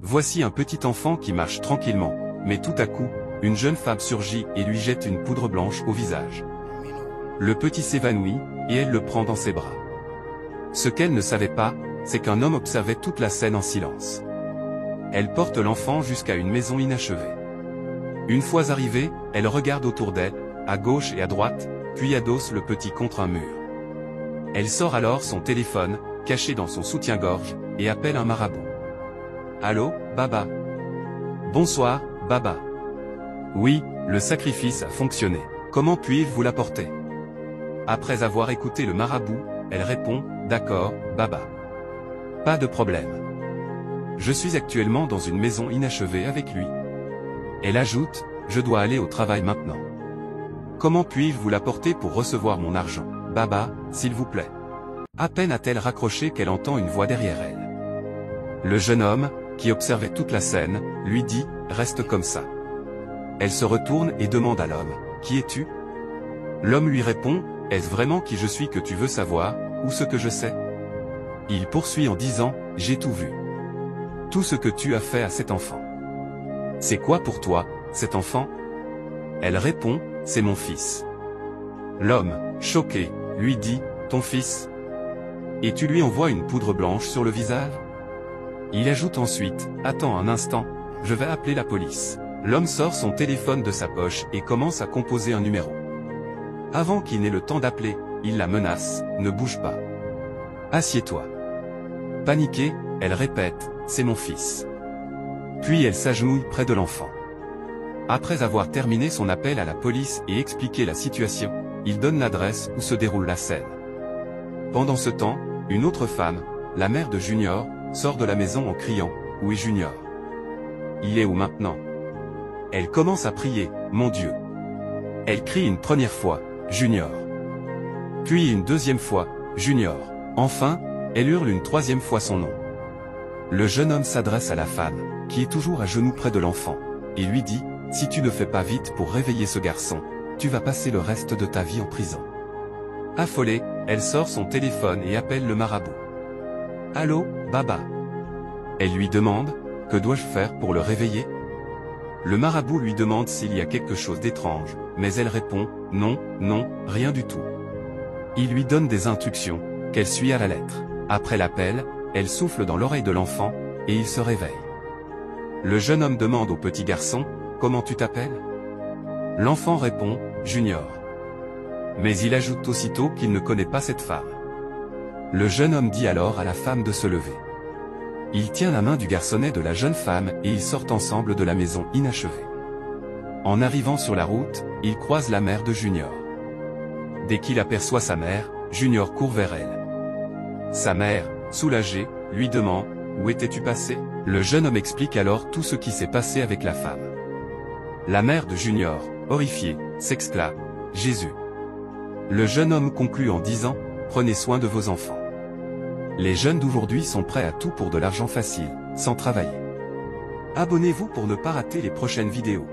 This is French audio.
Voici un petit enfant qui marche tranquillement, mais tout à coup, une jeune femme surgit et lui jette une poudre blanche au visage. Le petit s'évanouit, et elle le prend dans ses bras. Ce qu'elle ne savait pas, c'est qu'un homme observait toute la scène en silence. Elle porte l'enfant jusqu'à une maison inachevée. Une fois arrivée, elle regarde autour d'elle, à gauche et à droite, puis adosse le petit contre un mur. Elle sort alors son téléphone, caché dans son soutien-gorge, et appelle un marabout. « Allô, Baba ? Bonsoir, Baba. Oui, le sacrifice a fonctionné. Comment puis-je vous l'apporter ?» Après avoir écouté le marabout, elle répond « D'accord, Baba. Pas de problème. Je suis actuellement dans une maison inachevée avec lui. » Elle ajoute « Je dois aller au travail maintenant. Comment puis-je vous l'apporter pour recevoir mon argent, Baba, s'il vous plaît ?» À peine a-t-elle raccroché qu'elle entend une voix derrière elle. Le jeune homme, qui observait toute la scène, lui dit « Reste comme ça. » Elle se retourne et demande à l'homme « Qui es-tu » L'homme lui répond « Est-ce vraiment qui je suis que tu veux savoir, ou ce que je sais ?» Il poursuit en disant « J'ai tout vu. Tout ce que tu as fait à cet enfant. C'est quoi pour toi, cet enfant ?» Elle répond « C'est mon fils. » L'homme, choqué, lui dit « Ton fils ? Et tu lui envoies une poudre blanche sur le visage ?» Il ajoute ensuite « Attends un instant, je vais appeler la police. » L'homme sort son téléphone de sa poche et commence à composer un numéro. Avant qu'il n'ait le temps d'appeler, il la menace « Ne bouge pas. Assieds-toi. » Paniquée, elle répète « C'est mon fils. » Puis elle s'agenouille près de l'enfant. Après avoir terminé son appel à la police et expliqué la situation, il donne l'adresse où se déroule la scène. Pendant ce temps, une autre femme, la mère de Junior, sort de la maison en criant « Où est Junior ? Il est où maintenant ?» Elle commence à prier « Mon Dieu !» Elle crie une première fois « Junior !» Puis une deuxième fois « Junior !» Enfin, elle hurle une troisième fois son nom. Le jeune homme s'adresse à la femme, qui est toujours à genoux près de l'enfant, et lui dit « Si tu ne fais pas vite pour réveiller ce garçon, tu vas passer le reste de ta vie en prison. » Affolée, elle sort son téléphone et appelle le marabout. « Allô, Baba ?» Elle lui demande « Que dois-je faire pour le réveiller ?» Le marabout lui demande s'il y a quelque chose d'étrange, mais elle répond « Non, non, rien du tout. » Il lui donne des instructions, qu'elle suit à la lettre. Après l'appel, elle souffle dans l'oreille de l'enfant, et il se réveille. Le jeune homme demande au petit garçon « Comment tu t'appelles ?» L'enfant répond « Junior ». Mais il ajoute aussitôt qu'il ne connaît pas cette femme. Le jeune homme dit alors à la femme de se lever. Il tient la main du garçonnet de la jeune femme et ils sortent ensemble de la maison inachevée. En arrivant sur la route, il croise la mère de Junior. Dès qu'il aperçoit sa mère, Junior court vers elle. Sa mère, soulagée, lui demande « Où étais-tu passé ?» Le jeune homme explique alors tout ce qui s'est passé avec la femme. La mère de Junior, horrifiée, s'exclame « Jésus !» Le jeune homme conclut en disant « Prenez soin de vos enfants. » Les jeunes d'aujourd'hui sont prêts à tout pour de l'argent facile, sans travailler. Abonnez-vous pour ne pas rater les prochaines vidéos.